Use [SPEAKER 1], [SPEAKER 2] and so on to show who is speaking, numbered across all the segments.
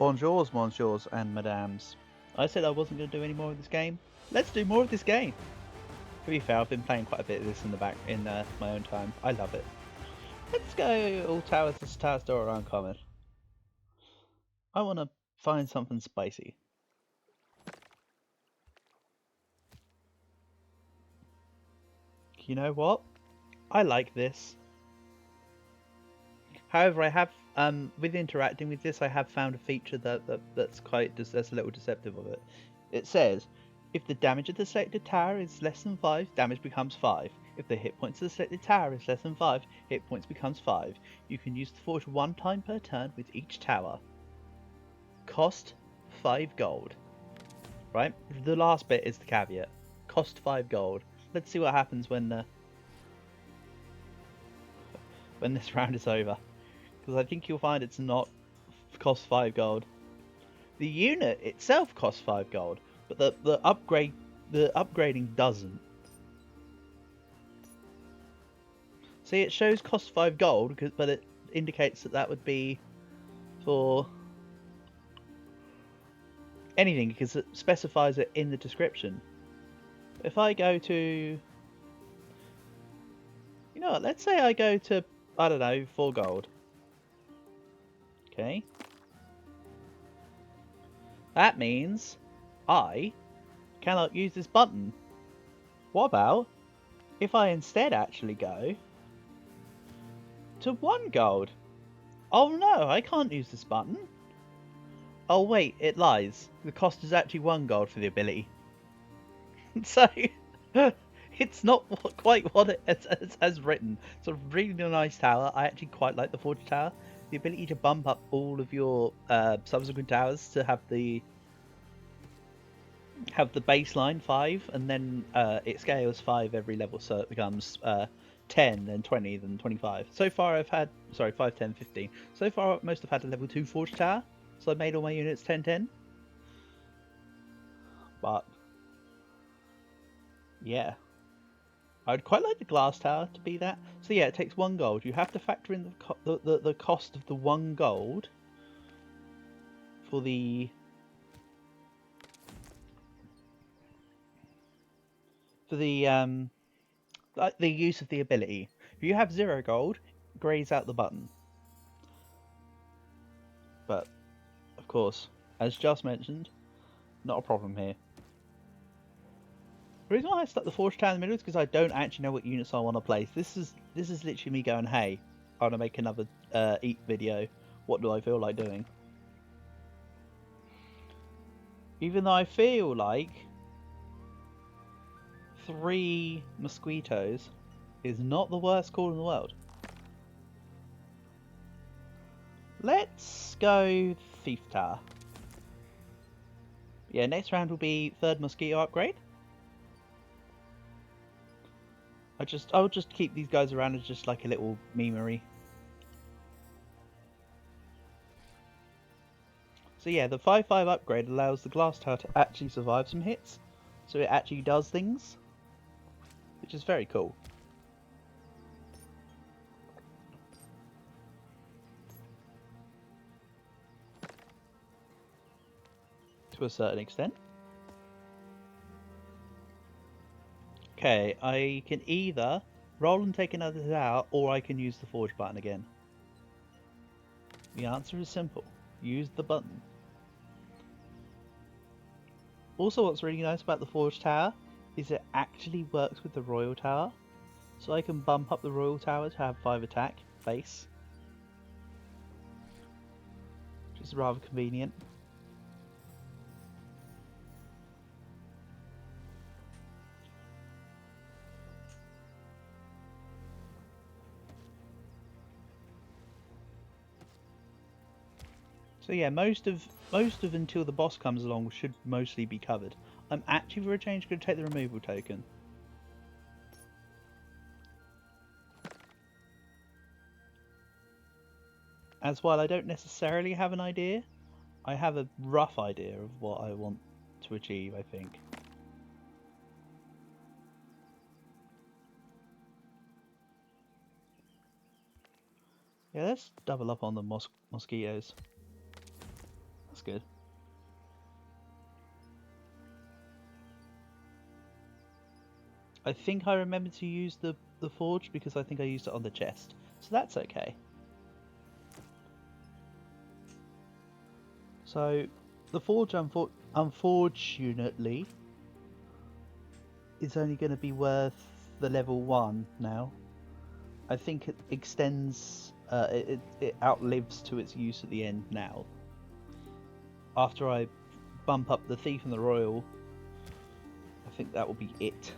[SPEAKER 1] Bonjours, monsieurs, and madames. I said I wasn't going to do any more of this game. Let's do more of this game. To be fair, I've been playing quite a bit of this in my own time. I love it. Let's go Auo Towers. This tower store are uncommon. I want to find something spicy. You know what? I like this. However, I have with interacting with this, I have found a feature that's that's a little deceptive of it. It says, if the damage of the selected tower is less than 5, damage becomes 5. If the hit points of the selected tower is less than 5, hit points becomes 5. You can use the forge one time per turn with each tower. Cost 5 gold. Right? The last bit is the caveat. Cost 5 gold. Let's see what happens when this round is over. Because I think you'll find it's not cost 5 gold. The unit itself costs 5 gold, but the upgrading doesn't. See, it shows cost 5 gold, but it indicates that would be for anything because it specifies it in the description. If I go to, you know what, let's say I go to, I don't know, 4 gold. Okay. That means I cannot use this button. What about if I instead actually go to 1 gold? Oh no, I can't use this button. Oh wait, it lies. The cost is actually 1 gold for the ability. So, it's not quite what it has written. It's a really nice tower. I actually quite like the Forge Tower. The ability to bump up all of your subsequent towers to have the baseline 5, and then it scales 5 every level, so it becomes 10, then 20, then 25. So far I've had, sorry, 5, 10, 15. So far most have had a level 2 Forge Tower, so I made all my units 10, 10. But yeah, I'd quite like the glass tower to be that. So yeah, it takes 1 gold. You have to factor in the cost of the 1 gold for the use of the ability. If you have 0 gold, grays out the button. But of course, as just mentioned, not a problem here. The reason why I stuck the Forge Tower in the middle is because I don't actually know what units I want to place. This is literally me going, hey, I want to make another eat video. What do I feel like doing? Even though I feel like 3 mosquitoes is not the worst call in the world. Let's go Thief Tower. Yeah, next round will be 3rd mosquito upgrade. I'll just keep these guys around as just like a little memery. So yeah, the 5/5 upgrade allows the glass tower to actually survive some hits. So it actually does things, which is very cool. To a certain extent. Okay, I can either roll and take another tower, or I can use the forge button again. The answer is simple. Use the button. Also, what's really nice about the forge tower is it actually works with the royal tower. So I can bump up the royal tower to have 5 attack base, which is rather convenient. So yeah, most of until the boss comes along should mostly be covered. I'm actually for a change going to take the removal token. As while I don't necessarily have an idea, I have a rough idea of what I want to achieve, I think. Yeah, let's double up on the mosquitoes. That's good. I think I remember to use the forge because I think I used it on the chest. So that's okay. So the forge, unfortunately, is only going to be worth the level 1 now. I think it extends, it outlives to its use at the end now. After I bump up the Thief and the Royal, I think that will be it.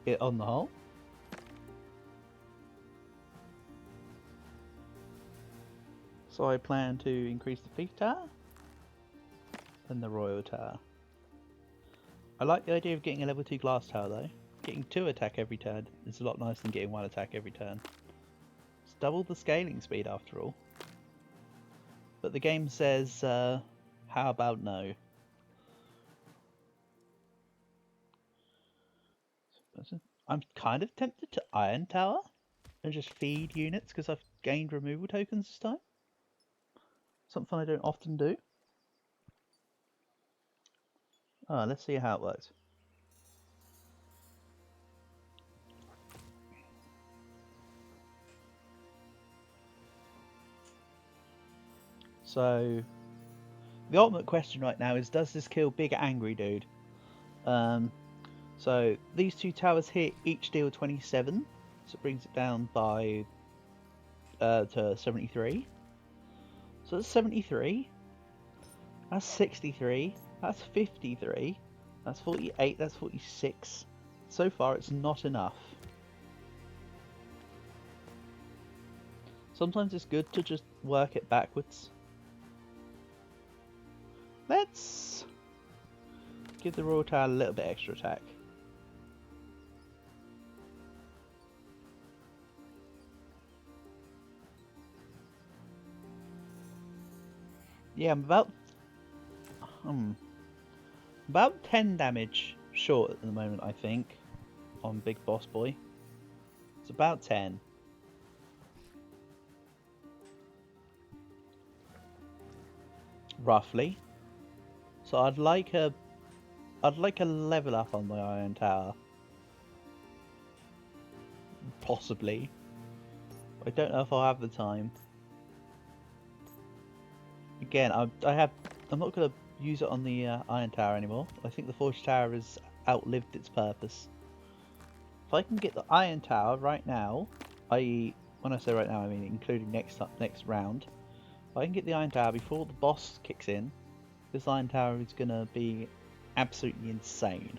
[SPEAKER 1] It on the whole. So I plan to increase the Thief Tower and the Royal Tower. I like the idea of getting a level 2 glass tower though. Getting 2 attack every turn is a lot nicer than getting 1 attack every turn. It's double the scaling speed after all. But the game says, how about no? I'm kind of tempted to Iron Tower and just feed units because I've gained removal tokens this time. Something I don't often do. Oh, let's see how it works. So, the ultimate question right now is, does this kill Big Angry Dude? So, these 2 towers here each deal 27, so it brings it down by to 73. So that's 73, that's 63, that's 53, that's 48, that's 46. So far it's not enough. Sometimes it's good to just work it backwards. Let's give the Royal Tower a little bit extra attack. Yeah, I'm about 10 damage short at the moment, I think, on Big Boss Boy. It's about 10. Roughly. So I'd like a level up on the Iron Tower. Possibly. I don't know if I'll have the time. Again, I'm not going to use it on the Iron Tower anymore. I think the Forge Tower has outlived its purpose. If I can get the Iron Tower right now, i.e., when I say right now, I mean including next round. If I can get the Iron Tower before the boss kicks in, this Iron Tower is going to be absolutely insane.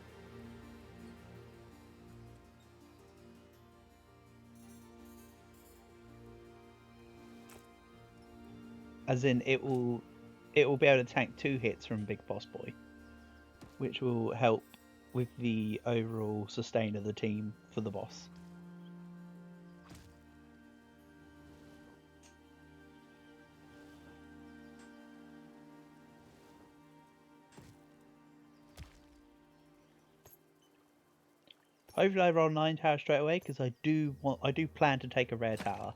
[SPEAKER 1] As in, it will be able to tank 2 hits from Big Boss Boy, which will help with the overall sustain of the team for the boss. Hopefully I roll 9 towers straight away because I do plan to take a rare tower.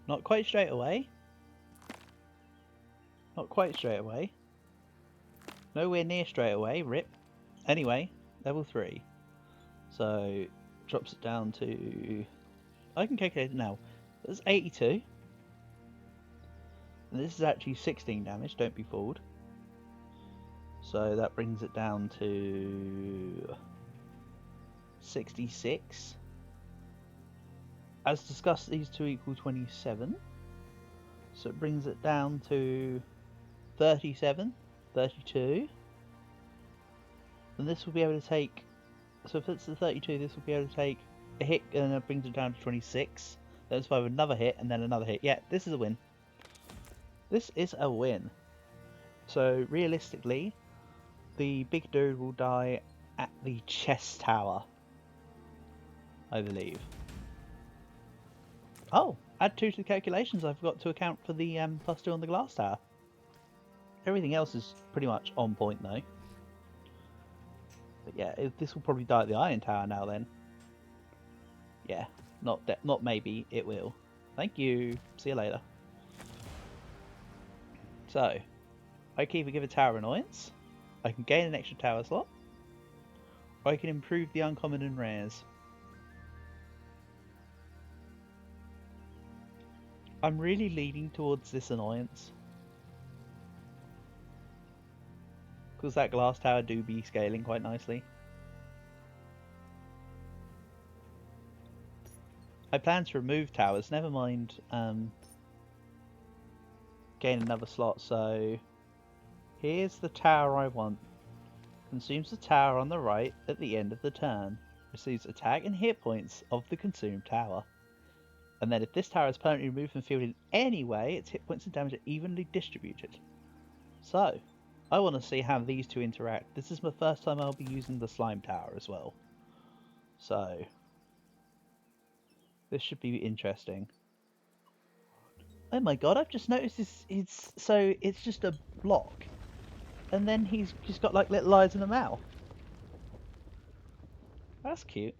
[SPEAKER 1] Not quite straight away. Not quite straight away. Nowhere near straight away, rip. Anyway, level 3. So, drops it down to... I can calculate it now. That's 82. And this is actually 16 damage, don't be fooled. So that brings it down to 66. As discussed, these two equal 27. So it brings it down to 37, 32. And this will be able to take... So if it's the 32, this will be able to take a hit, and it brings it down to 26. Then it's another hit, and then another hit. Yeah, this is a win. This is a win. So realistically, the big dude will die at the chest tower, I believe. Oh, add 2 to the calculations. I forgot to account for the +2 on the glass tower. Everything else is pretty much on point though. But yeah, this will probably die at the Iron Tower now then. Yeah, not maybe, it will. Thank you. See you later. So, I can either give a tower annoyance, I can gain an extra tower slot, or I can improve the uncommon and rares. I'm really leaning towards this annoyance. Because that glass tower do be scaling quite nicely. I plan to remove towers, never mind gain another slot, so here's the tower I want. Consumes the tower on the right at the end of the turn. Receives attack and hit points of the consumed tower. And then if this tower is permanently removed from the field in any way, its hit points and damage are evenly distributed. So, I want to see how these two interact. This is my first time I'll be using the slime tower as well. So, this should be interesting. Oh my god, I've just noticed it's just a block. And then he's just got like little eyes in the mouth. That's cute.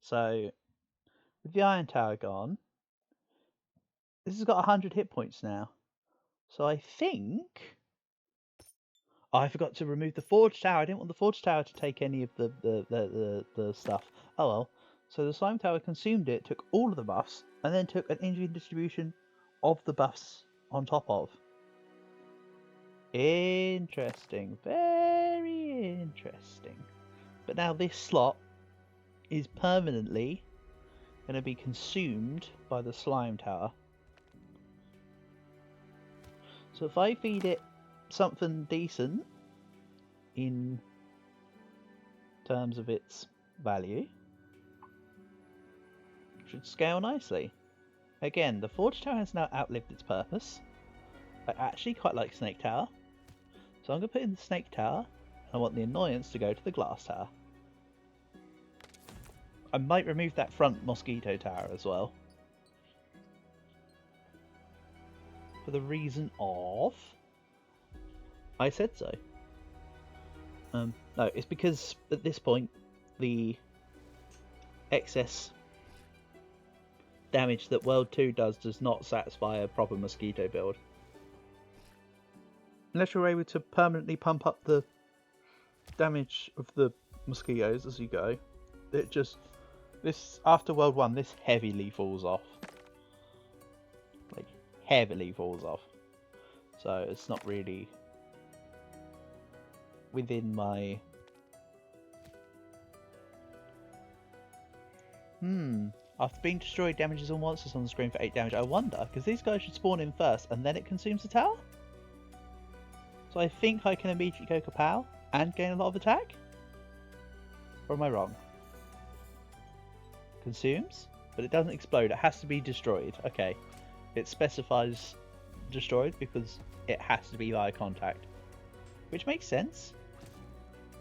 [SPEAKER 1] So, with the Iron Tower gone, this has got 100 hit points now. So I think... Oh, I forgot to remove the Forge Tower. I didn't want the Forge Tower to take any of the stuff. Oh well. So the Slime Tower consumed it, took all of the buffs, and then took an even distribution of the buffs on top of. Interesting. Very interesting. But now this slot is permanently going to be consumed by the Slime Tower. So if I feed it something decent in terms of its value, it should scale nicely. Again, the Forge Tower has now outlived its purpose. I actually quite like Snake Tower, so I'm going to put in the Snake Tower, and I want the annoyance to go to the Glass Tower. I might remove that front Mosquito Tower as well, for the reason of... I said so. No, it's because at this point the excess damage that World 2 does not satisfy a proper mosquito build. Unless you're able to permanently pump up the damage of the mosquitoes as you go, it just... this after World 1, this heavily falls off. Like, heavily falls off. So it's not really within my... After being destroyed, damages all monsters on the screen for 8 damage. I wonder, because these guys should spawn in first and then it consumes the tower? So I think I can immediately go kapow and gain a lot of attack? Or am I wrong? Consumes? But it doesn't explode, it has to be destroyed. Okay. It specifies destroyed because it has to be via contact. Which makes sense.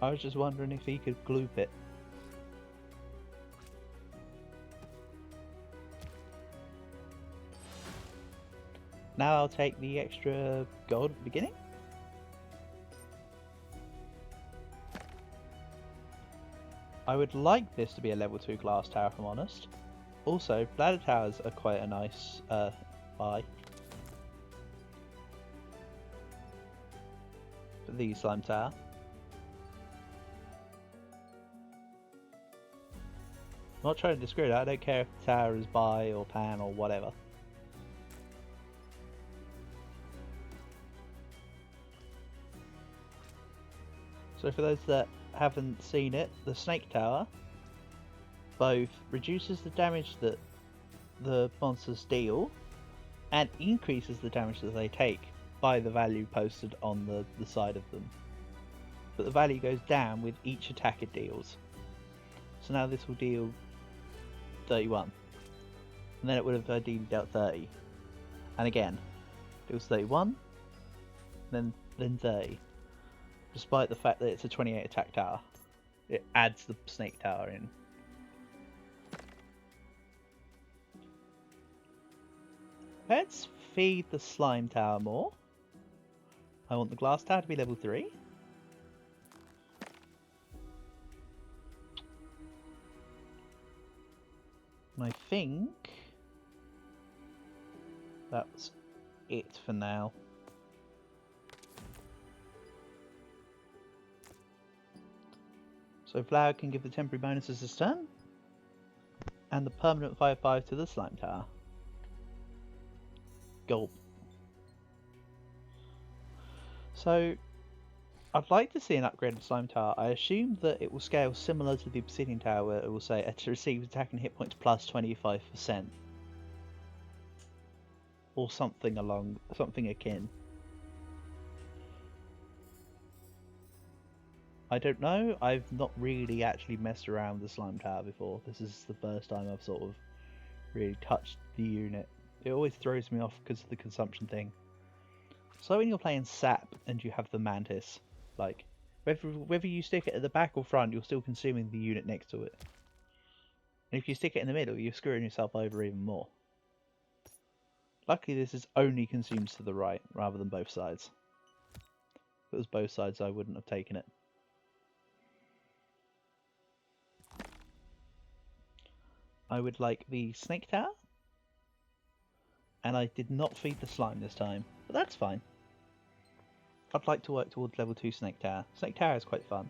[SPEAKER 1] I was just wondering if he could gloop it. Now I'll take the extra gold at the beginning. I would like this to be a level 2 glass tower if I'm honest. Also, bladder towers are quite a nice buy. For the slime tower. I'm not trying to discredit that, I don't care if the tower is buy or pan or whatever. So for those that haven't seen it, the Snake Tower both reduces the damage that the monsters deal and increases the damage that they take by the value posted on the side of them. But the value goes down with each attack it deals. So now this will deal 31. And then it would have ideally dealt 30. And again, it was 31, then 30. Despite the fact that it's a 28 attack tower. It adds the Snake Tower in. Let's feed the Slime Tower more. I want the Glass Tower to be level 3. And I think that's it for now. So Flower can give the temporary bonuses this turn, and the permanent 5/5 to the Slime Tower. Gulp. So, I'd like to see an upgraded Slime Tower. I assume that it will scale similar to the Obsidian Tower, where it will say to receive attack and hit points plus 25%. Or something akin. I don't know, I've not really actually messed around with the Slime Tower before. This is the first time I've sort of really touched the unit. It always throws me off because of the consumption thing. So when you're playing Sap and you have the Mantis, like, whether you stick it at the back or front, you're still consuming the unit next to it. And if you stick it in the middle, you're screwing yourself over even more. Luckily this is only consumes to the right, rather than both sides. If it was both sides, I wouldn't have taken it. I would like the Snake Tower. And I did not feed the slime this time, but that's fine. I'd like to work towards level 2 Snake Tower. Snake Tower is quite fun.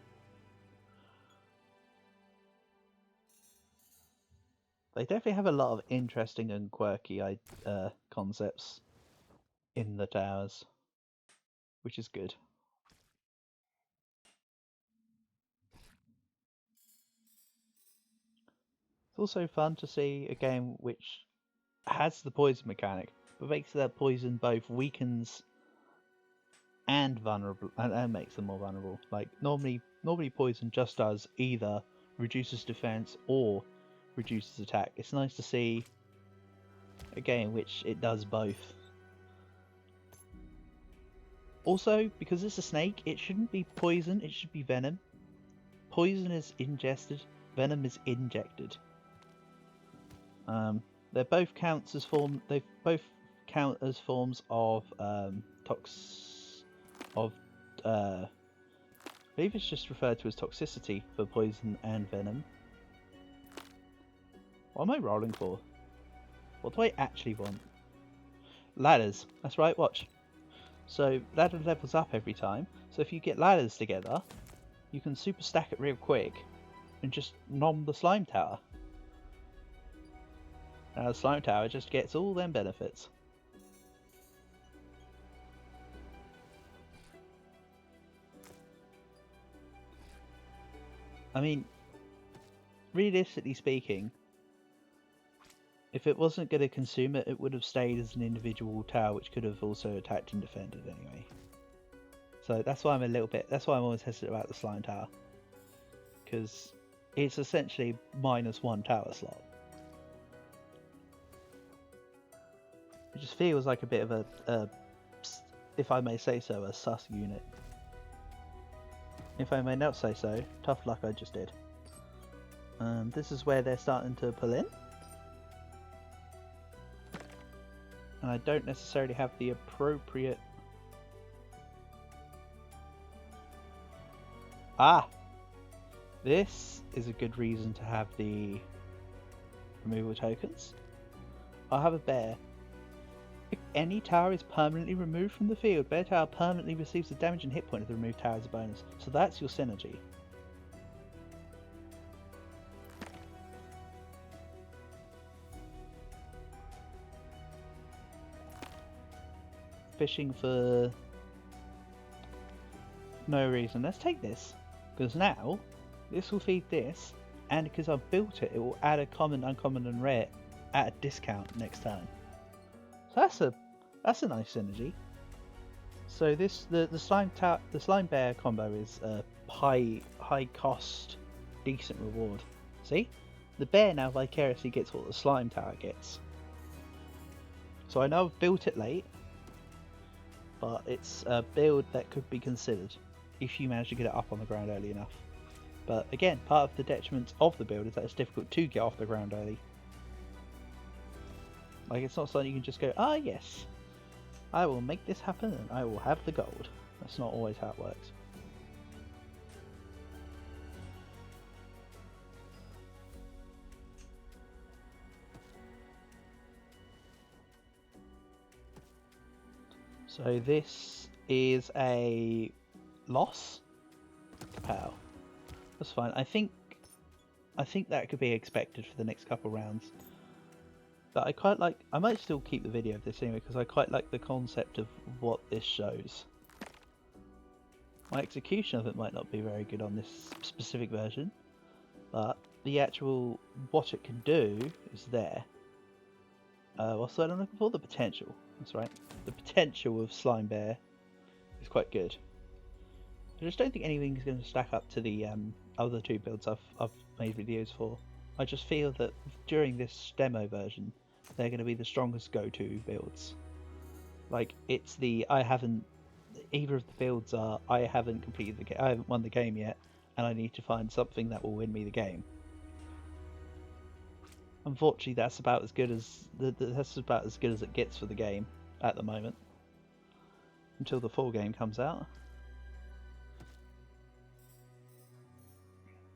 [SPEAKER 1] They definitely have a lot of interesting and quirky concepts in the towers, which is good. It's also fun to see a game which has the poison mechanic, but makes that poison both weakens and vulnerable, and makes them more vulnerable. Like normally poison just does either reduces defense or reduces attack. It's nice to see a game in which it does both. Also, because it's a snake, it shouldn't be poison, it should be venom. Poison is ingested, venom is injected. They both count as forms of I believe it's just referred to as toxicity for poison and venom. What am I rolling for? What do I actually want? Ladders. That's right, watch. So ladder levels up every time. So if you get ladders together, you can super stack it real quick and just nom the slime tower. Now the slime tower just gets all them benefits. I mean, realistically speaking, if it wasn't going to consume it, it would have stayed as an individual tower, which could have also attacked and defended anyway. So that's why that's why I'm always hesitant about the slime tower, because it's essentially -1 tower slot. It just feels like a bit of a, if I may say so, a sus unit. If I may not say so, tough luck I just did. This is where they're starting to pull in. And I don't necessarily have the appropriate... Ah! This is a good reason to have the removal tokens. I'll have a bear. If any tower is permanently removed from the field, bear tower permanently receives the damage and hit point of the removed tower as a bonus. So that's your synergy. Fishing for no reason. Let's take this, because now this will feed this, and because I've built it, it will add a common, uncommon, and rare at a discount next turn. So that's a nice synergy. So this the slime bear combo is a high cost, decent reward. See, the bear now vicariously gets what the slime tower gets. So I know I've built it late, but it's a build that could be considered if you manage to get it up on the ground early enough. But again, part of the detriment of the build is that it's difficult to get off the ground early. Like, it's not something you can just go, ah yes, I will make this happen and I will have the gold. That's not always how it works. So this is a loss. Pow. That's fine. I think that could be expected for the next couple rounds. But I quite like. I might still keep the video of this anyway because I quite like the concept of what this shows. My execution of it might not be very good on this specific version, but the actual what it can do is there. What's that I'm looking for? The potential. That's right. The potential of Slime Bear is quite good. I just don't think anything's going to stack up to the other two builds I've made videos for. I just feel that during this demo version, they're going to be the strongest go-to builds. Like it's the either of the builds are I haven't completed the game, I haven't won the game yet, and I need to find something that will win me the game. Unfortunately, that's about as good as it gets for the game at the moment, until the full game comes out.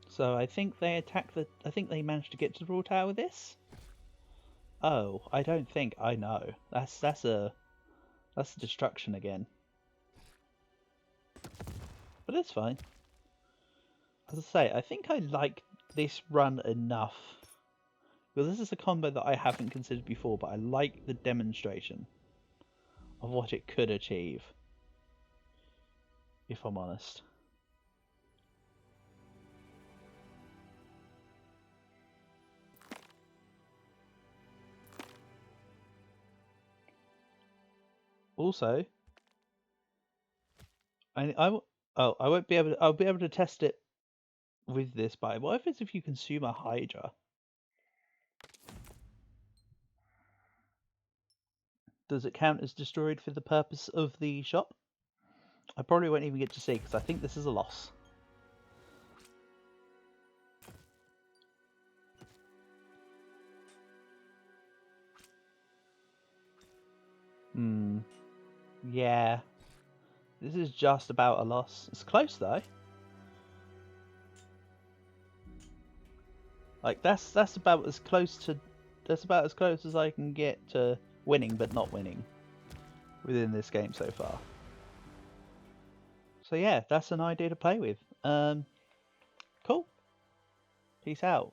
[SPEAKER 1] So I think they I think they managed to get to the Auo Tower with this. Oh, I don't think I know. That's a destruction again. But it's fine. As I say, I think I like this run enough. Because this is a combo that I haven't considered before, but I like the demonstration of what it could achieve. If I'm honest. Also, I won't be able to, I'll be able to test it with this, but what if it's if you consume a Hydra? Does it count as destroyed for the purpose of the shop? I probably won't even get to see because I think this is a loss. Yeah. This is just about a loss. It's close though. Like that's about as close as I can get to winning but not winning within this game so far. So yeah, that's an idea to play with. Cool. Peace out.